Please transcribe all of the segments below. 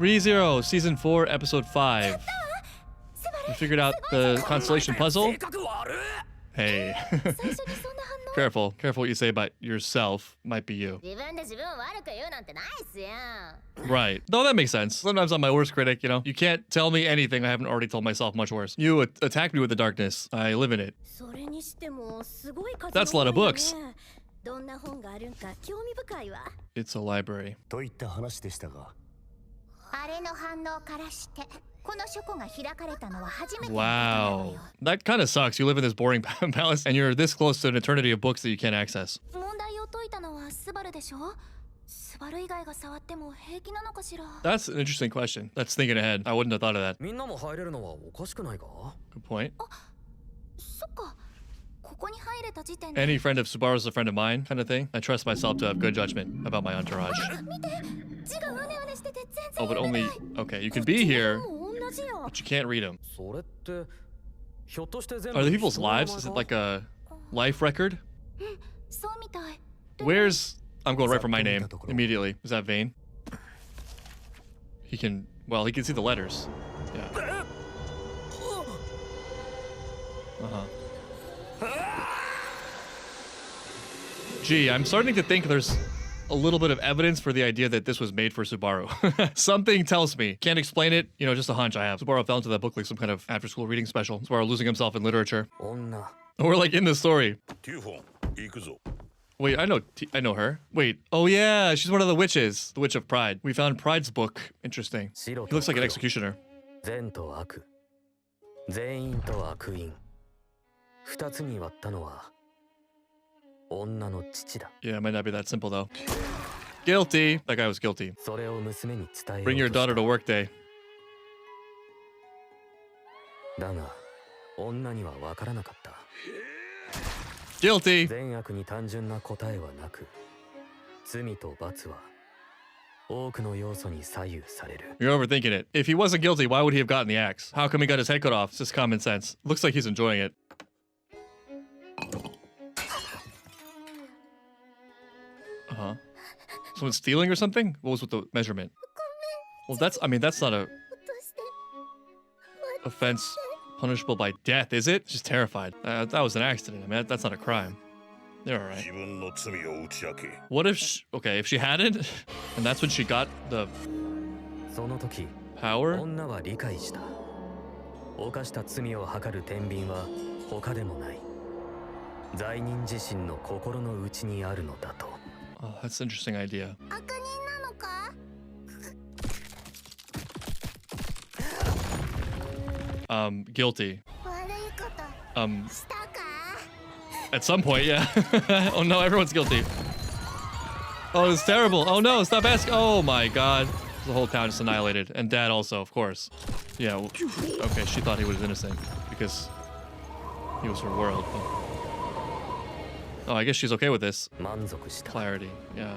ReZero, Season 4, Episode 5. You figured out the constellation puzzle? Hey. Careful. Careful what you say about yourself. Might be you. Right. Though that makes sense. Sometimes I'm my worst critic, you know? You can't tell me anything I haven't already told myself much worse. You attack me with the darkness. I live in it. That's a lot of books. It's a library. Wow. That kind of sucks. You live in this boring palace and you're this close to an eternity of books that you can't access. That's an interesting question. That's thinking ahead. I wouldn't have thought of that. Good point. Any friend of Subaru's is a friend of mine, kind of thing. I trust myself to have good judgment about my entourage. Oh, but only... Okay, you can be here, but you can't read them. Are the people's lives? Is it like a life record? Where's... I'm going right for my name immediately. Is that Vane? He can... Well, he can see the letters. Yeah. Uh-huh. Gee, I'm starting to think there's a little bit of evidence for the idea that this was made for Subaru. Something tells me. Can't explain it, you know, just a hunch I have. Subaru fell into that book like some kind of after-school reading special. Subaru losing himself in literature. We're like in the story. Wait, I know her. Wait, oh yeah, she's one of the witches. The Witch of Pride. We found Pride's book. Interesting. He looks like an executioner. Yeah, it might not be that simple though. Guilty. That guy was guilty. Bring your daughter to work day. Guilty. You're overthinking it. If he wasn't guilty, why would he have gotten the axe? How come he got his head cut off? It's just common sense. Looks like he's enjoying it. Uh-huh. Someone's stealing or something? What was with the measurement? Well, that's not a offense punishable by death, is it? She's terrified. That was an accident. I mean, that's not a crime. They're all right. What if okay, if she hadn't, and that's when she got the power? Oh, that's an interesting idea. Guilty. At some point, yeah. Oh no, everyone's guilty. Oh, it's terrible. Oh no, stop asking. Oh my god. The whole town is annihilated. And Dad also, of course. Yeah, well, okay, she thought he was innocent because he was her world. But... Oh, I guess she's okay with this. Clarity, yeah.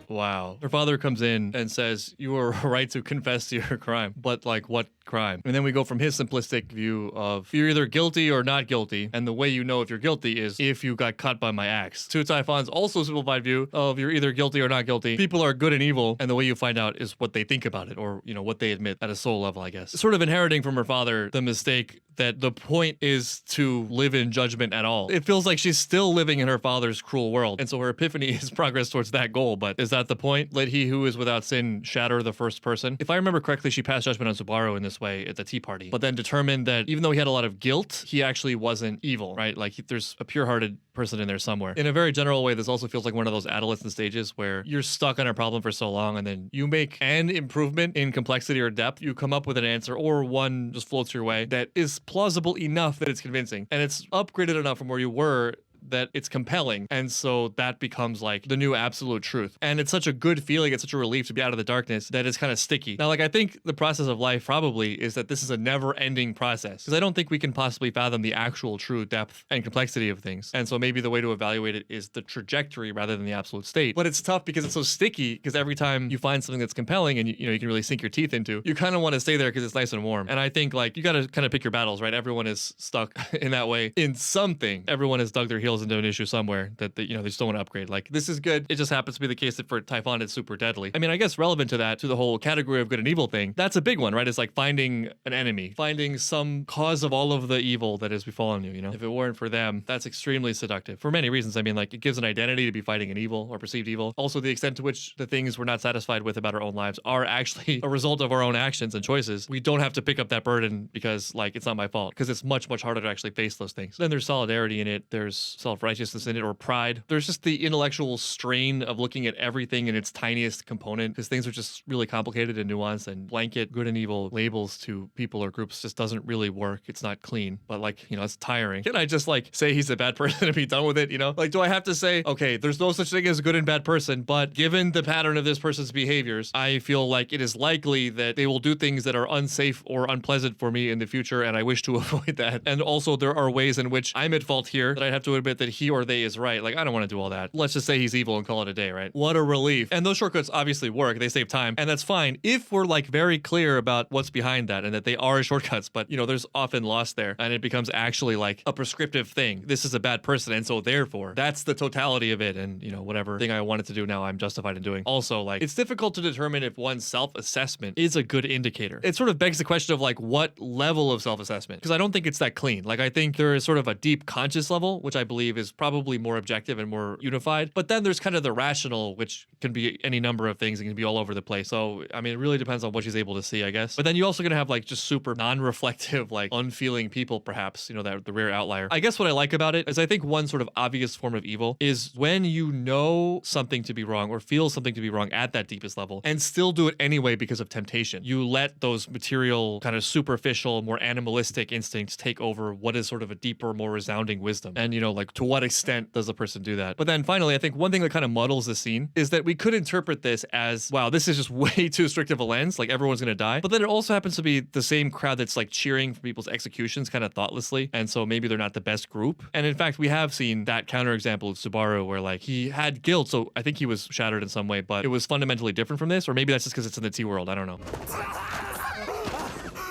Wow. Her father comes in and says, you were right to confess to your crime. But like, what crime? And then we go from his simplistic view of you're either guilty or not guilty. And the way you know if you're guilty is if you got cut by my axe. To Taifan's also simplified view of you're either guilty or not guilty. People are good and evil. And the way you find out is what they think about it, or, you know, what they admit at a soul level, I guess. Sort of inheriting from her father the mistake that the point is to live in judgment at all. It feels like she's still living in her father's cruel world. And so her epiphany is progress towards that goal. But is that the point? Let he who is without sin shatter the first person? If I remember correctly, she passed judgment on Subaru in this way at the tea party, but then determined that even though he had a lot of guilt, he actually wasn't evil, right? Like there's a pure-hearted person in there somewhere. In a very general way, this also feels like one of those adolescent stages where you're stuck on a problem for so long and then you make an improvement in complexity or depth. You come up with an answer or one just floats your way that is plausible enough that it's convincing and it's upgraded enough from where you were that it's compelling. And so that becomes like the new absolute truth. And it's such a good feeling. It's such a relief to be out of the darkness that it's kind of sticky. Now, like, I think the process of life probably is that this is a never ending process because I don't think we can possibly fathom the actual true depth and complexity of things. And so maybe the way to evaluate it is the trajectory rather than the absolute state. But it's tough because it's so sticky because every time you find something that's compelling and you know, you can really sink your teeth into, you kind of want to stay there because it's nice and warm. And I think like you got to kind of pick your battles, right? Everyone is stuck in that way in something. Everyone has dug their heels dovetails into an issue somewhere that they just don't want to upgrade. Like, this is good. It just happens to be the case that for Typhon, it's super deadly. I mean, I guess relevant to that, to the whole category of good and evil thing, that's a big one, right? It's like finding an enemy, finding some cause of all of the evil that has befallen you, If it weren't for them, that's extremely seductive for many reasons. I mean, like, it gives an identity to be fighting an evil or perceived evil. Also, the extent to which the things we're not satisfied with about our own lives are actually a result of our own actions and choices. We don't have to pick up that burden because, like, it's not my fault, because it's much, much harder to actually face those things. Then there's solidarity in it. There's self-righteousness in it, or pride. There's just the intellectual strain of looking at everything in its tiniest component, because things are just really complicated and nuanced, and blanket good and evil labels to people or groups just doesn't really work. It's not clean, but, like, it's tiring. Can I just, like, say he's a bad person and be done with it, Like, do I have to say, okay, there's no such thing as a good and bad person, but given the pattern of this person's behaviors, I feel like it is likely that they will do things that are unsafe or unpleasant for me in the future, and I wish to avoid that. And also, there are ways in which I'm at fault here that I'd have to admit that he or they is right. Like, I don't want to do all that. Let's just say he's evil and call it a day, right? What a relief. And those shortcuts obviously work. They save time, and that's fine if we're, like, very clear about what's behind that and that they are shortcuts. But, there's often loss there, and it becomes actually like a prescriptive thing. This is a bad person, and so therefore, that's the totality of it. And, whatever thing I wanted to do now, I'm justified in doing. Also, like, it's difficult to determine if one's self-assessment is a good indicator. It sort of begs the question of, like, what level of self-assessment? Because I don't think it's that clean. Like, I think there is sort of a deep conscious level, which I believe is probably more objective and more unified. But then there's kind of the rational, which can be any number of things and can be all over the place. So, I mean, it really depends on what she's able to see, I guess. But then you also gonna have, like, just super non-reflective, like, unfeeling people, perhaps, that the rare outlier. I guess what I like about it is I think one sort of obvious form of evil is when you know something to be wrong or feel something to be wrong at that deepest level and still do it anyway because of temptation. You let those material, kind of superficial, more animalistic instincts take over what is sort of a deeper, more resounding wisdom. And, like, to what extent does a person do that? But then finally, I think one thing that kind of muddles the scene is that we could interpret this as, wow, this is just way too strict of a lens, like everyone's gonna die. But then it also happens to be the same crowd that's, like, cheering for people's executions kind of thoughtlessly, and so maybe they're not the best group. And in fact, we have seen that counterexample of Subaru where, like, he had guilt, so I think he was shattered in some way, but it was fundamentally different from this, or maybe that's just because it's in the T world, I don't know.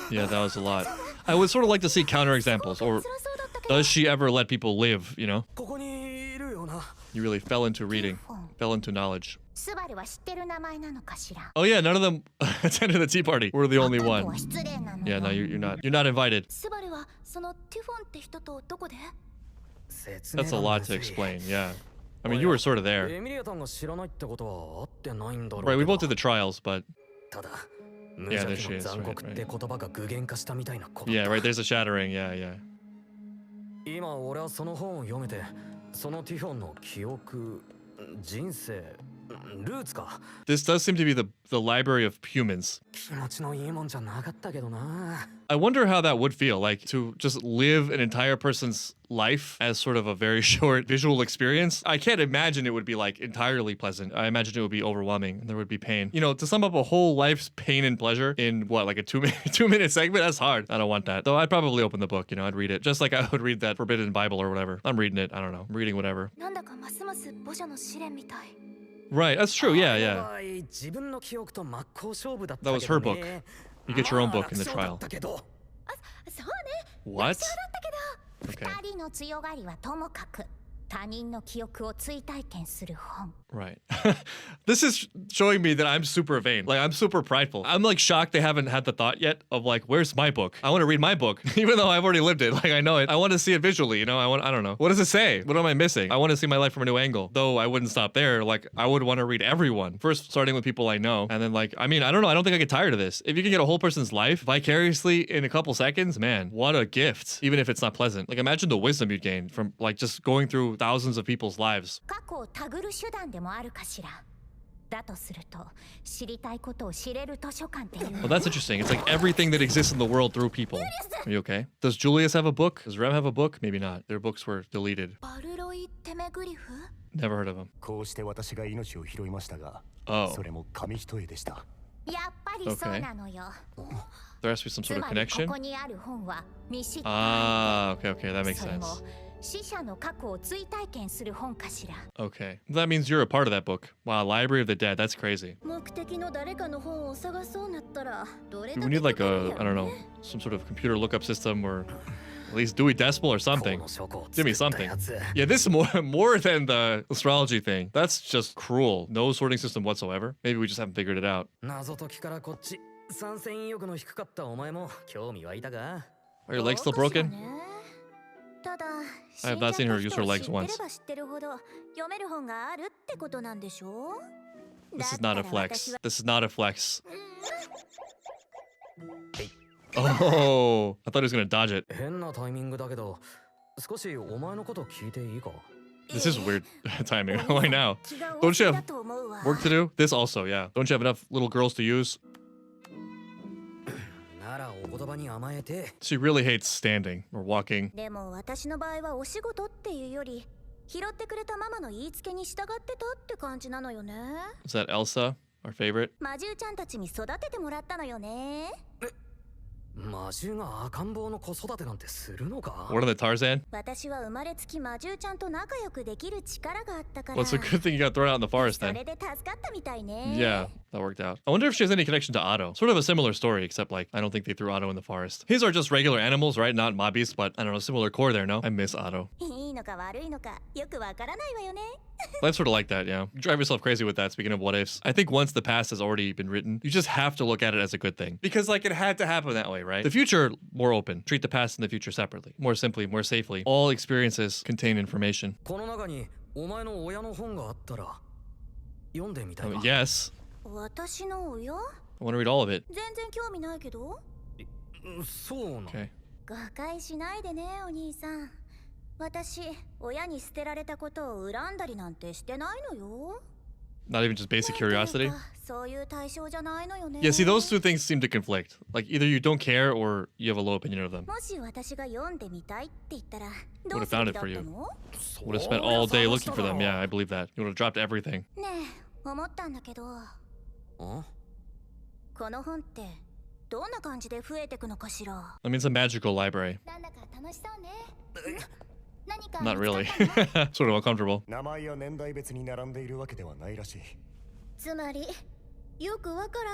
Yeah, that was a lot. I would sort of like to see counterexamples, or does she ever let people live, You really fell into reading, fell into knowledge. Oh yeah, none of them attended the tea party. We're the only one. Yeah, no, you're not invited. That's a lot to explain, yeah. I mean, you were sort of there. Right, we both did the trials, but... Yeah, there she is, right. Yeah, right, there's a shattering, yeah. This does seem to be the library of humans. I wonder how that would feel, like, to just live an entire person's life as sort of a very short visual experience. I can't imagine it would be, like, entirely pleasant. I imagine it would be overwhelming and there would be pain. To sum up a whole life's pain and pleasure in what, like a 2-minute segment? That's hard. I don't want that. Though I'd probably open the book, I'd read it. Just like I would read that forbidden Bible or whatever. I'm reading it. I don't know. I'm reading whatever. Right, that's true, yeah. That was her book. You get your own book in the trial. What? Okay. Right. This is showing me that I'm super vain. Like, I'm super prideful. I'm, like, shocked they haven't had the thought yet of, like, where's my book? I want to read my book, even though I've already lived it. Like, I know it. I want to see it visually, I don't know. What does it say? What am I missing? I want to see my life from a new angle. Though I wouldn't stop there. Like, I would want to read everyone. First, starting with people I know. And then, like, I mean, I don't know. I don't think I get tired of this. If you can get a whole person's life vicariously in a couple seconds, man, what a gift. Even if it's not pleasant. Like, imagine the wisdom you'd gain from, like, just going through thousands of people's lives. Well, that's interesting. It's like everything that exists in the world through people. Are you okay? Does Julius have a book? Does Rem have a book? Maybe not. Their books were deleted. Never heard of him. Oh. Okay. There has to be some sort of connection? Ah, okay, that makes sense. Okay. That means you're a part of that book. Wow, Library of the Dead, that's crazy. We need like a, I don't know, some sort of computer lookup system or At least Dewey Decimal or something. Give me something. Yeah, this is more than the astrology thing. That's just cruel. No sorting system whatsoever. Maybe we just haven't figured it out. Are your legs still broken? I have not seen her use her legs once. This is not a flex. This is not a flex. Oh, I thought he was gonna dodge it. This is weird timing. Why now? Don't you have work to do? This also, yeah. Don't you have enough little girls to use? She really hates standing or walking. Is that Elsa, our favorite? What are the Tarzan? Well, it's a good thing you got thrown out in the forest then. Yeah, that worked out. I wonder if she has any connection to Otto. Sort of a similar story, except like, I don't think they threw Otto in the forest. His are just regular animals, right? Not mobbies, but I don't know, similar core there, no? I miss Otto. Life's sort of like that, yeah. You drive yourself crazy with that, speaking of what ifs. I think once the past has already been written, you just have to look at it as a good thing. Because like it had to happen that way, right? The future, more open. Treat the past and the future separately. More simply, more safely. All experiences contain information. Yes. I want to read all of it. Okay. Not even just basic curiosity? Yeah, see, those two things seem to conflict. Like, either you don't care or you have a low opinion of them. Would have found it for you. Would have spent all day looking for them. Yeah, I believe that. You would have dropped everything. I mean, it's a magical library. Not really. Sort of uncomfortable.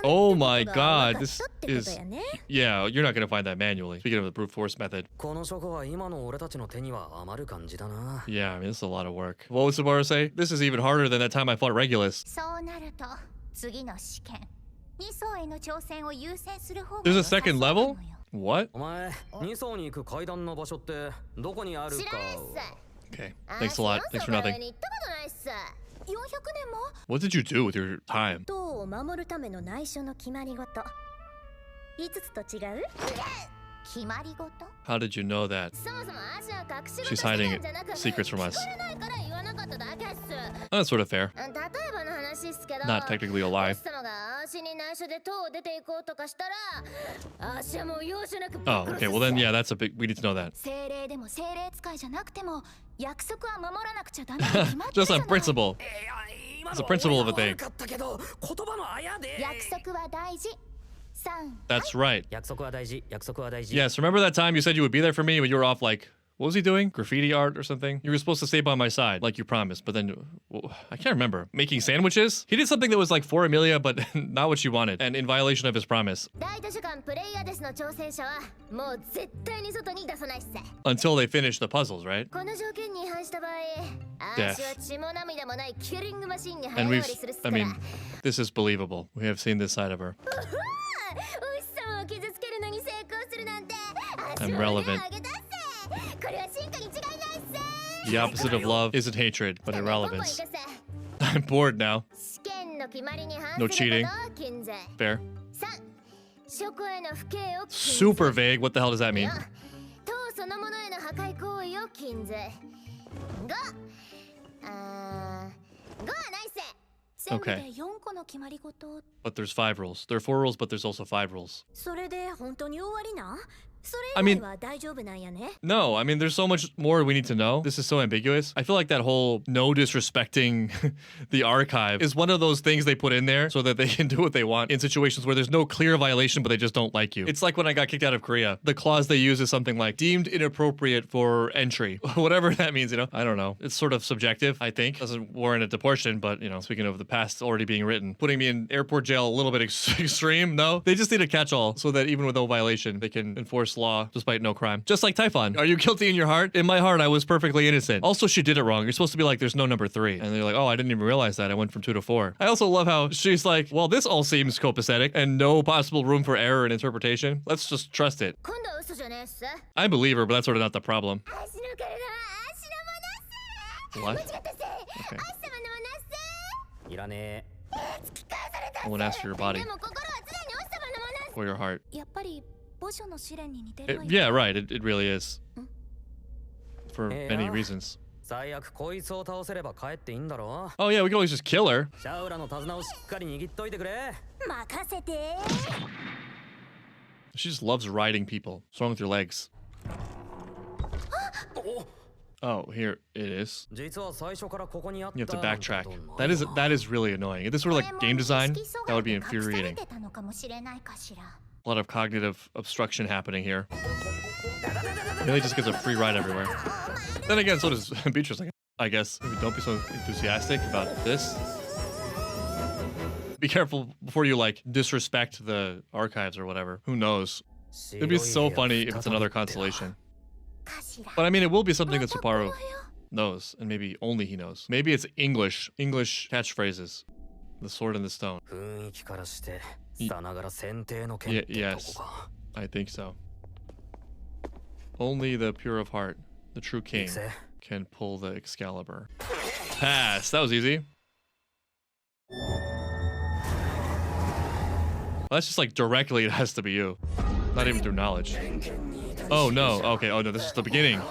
Oh my god, this is... Yeah, you're not gonna find that manually. Speaking of the brute force method. Yeah, I mean, this is a lot of work. What would Subaru say? This is even harder than that time I fought Regulus. There's a second level? What? Okay, thanks a lot. Thanks for nothing. What did you do with your time? How did you know that? She's hiding secrets from us. That's sort of fair. Not technically a lie. Oh, okay, well then, yeah, that's a big... We need to know that. Just on principle. It's a principle of a thing. That's right. Yes, remember that time you said you would be there for me, but you were off like... What was he doing? Graffiti art or something? You were supposed to stay by my side, like you promised, but then... Well, I can't remember. Making sandwiches? He did something that was like for Emilia, but not what she wanted, and in violation of his promise. Until they finish the puzzles, right? Death. And we've... I mean, this is believable. We have seen this side of her. I'm relevant. The opposite of love isn't hatred, but irrelevance. I'm bored now. No cheating. Fair. Super vague. What the hell does that mean? Okay. But there's 5 rules. There are 4 rules, but there's also 5 rules. I mean, no, I mean, there's so much more we need to know. This is so ambiguous. I feel like that whole no disrespecting the archive is one of those things they put in there so that they can do what they want in situations where there's no clear violation, but they just don't like you. It's like when I got kicked out of Korea. The clause they use is something like deemed inappropriate for entry. Whatever that means, you know? I don't know. It's sort of subjective, I think. Doesn't warrant a deportation, but, you know, speaking of the past already being written, putting me in airport jail a little bit extreme, no? They just need a catch-all so that even with no violation, they can enforce first law despite no crime. Just like Typhon. Are you guilty in your heart? In my heart, I was perfectly innocent. Also, she did it wrong. You're supposed to be like, there's no number 3. And they're like, oh, I didn't even realize that. I went from 2 to 4. I also love how she's like, well, this all seems copacetic and no possible room for error in interpretation. Let's just trust it. I believe her, but that's sort of not the problem. What? Okay. I won't ask for your body. Or your heart. Yeah, right. It really is. For many reasons. Oh yeah, we can always just kill her. She just loves riding people. What's wrong with your legs? Oh, here it is. You have to backtrack. That is really annoying. If this were like game design, that would be infuriating. A lot of cognitive obstruction happening here. Really just gets a free ride everywhere. Then again, so does Beatrice, I guess. Maybe don't be so enthusiastic about this. Be careful before you like disrespect the archives or whatever. Who knows? It'd be so funny if it's another constellation. But I mean, it will be something that Subaru knows, and maybe only he knows. Maybe it's English catchphrases. The sword and the stone. Yes, I think so. Only the pure of heart, the true king, can pull the Excalibur. Pass. That was easy. Well, that's just like directly it has to be you. Not even through knowledge. Oh no, okay, oh no, this is the beginning.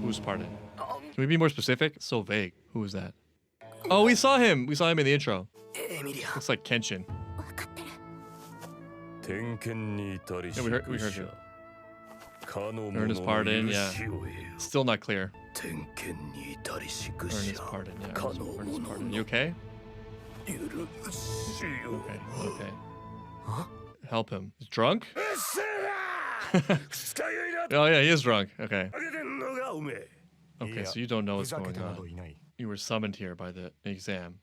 Whose pardon? Can we be more specific? It's so vague. Who is that? Oh, we saw him! We saw him in the intro. Looks like Kenshin. Yeah, we heard him. Earn his pardon, yeah. Still not clear. Earn his pardon, yeah. Earn his pardon. You okay? Okay. Help him. He's drunk? Oh yeah, he is drunk. Okay. Okay, so you don't know what's going on. You were summoned here by the exam.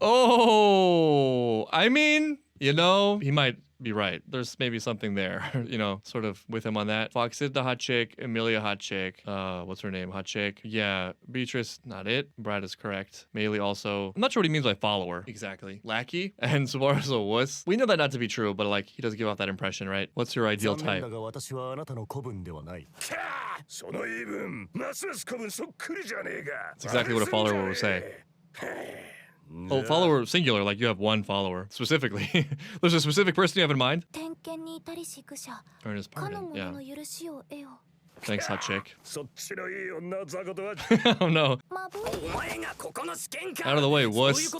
Oh, I mean, you know, he might be right. There's maybe something there, you know, sort of with him on that. Foxid, the hot chick. Emilia, hot chick. What's her name? Hot chick. Yeah, Beatrice, not it. Brad is correct. Meili also. I'm not sure what he means by follower. Exactly. Lackey. And Subaru's a wuss. We know that not to be true, but like, he does give off that impression, right? What's your ideal type? That's exactly what a follower would say. Oh, follower singular, like you have one follower. Specifically. There's a specific person you have in mind? Earn his pardon, yeah. Thanks, hot chick. Oh no. Out of the way, wuss.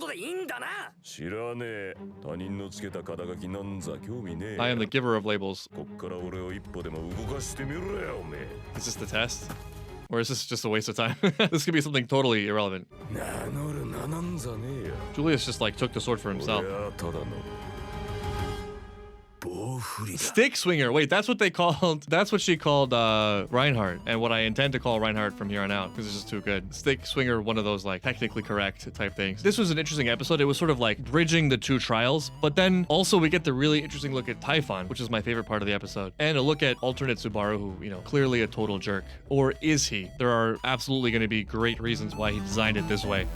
I am the giver of labels. Is this the test? Or is this just a waste of time? This could be something totally irrelevant. Julius just like took the sword for himself. Stick swinger. Wait, that's what they called. That's what she called Reinhardt, and what I intend to call Reinhardt from here on out because it's just too good. Stick swinger, one of those like technically correct type things. This was an interesting episode. It was sort of like bridging the two trials, but then also we get the really interesting look at Typhon, which is my favorite part of the episode, and a look at alternate Subaru, who, you know, clearly a total jerk. Or is he? There are absolutely going to be great reasons why he designed it this way.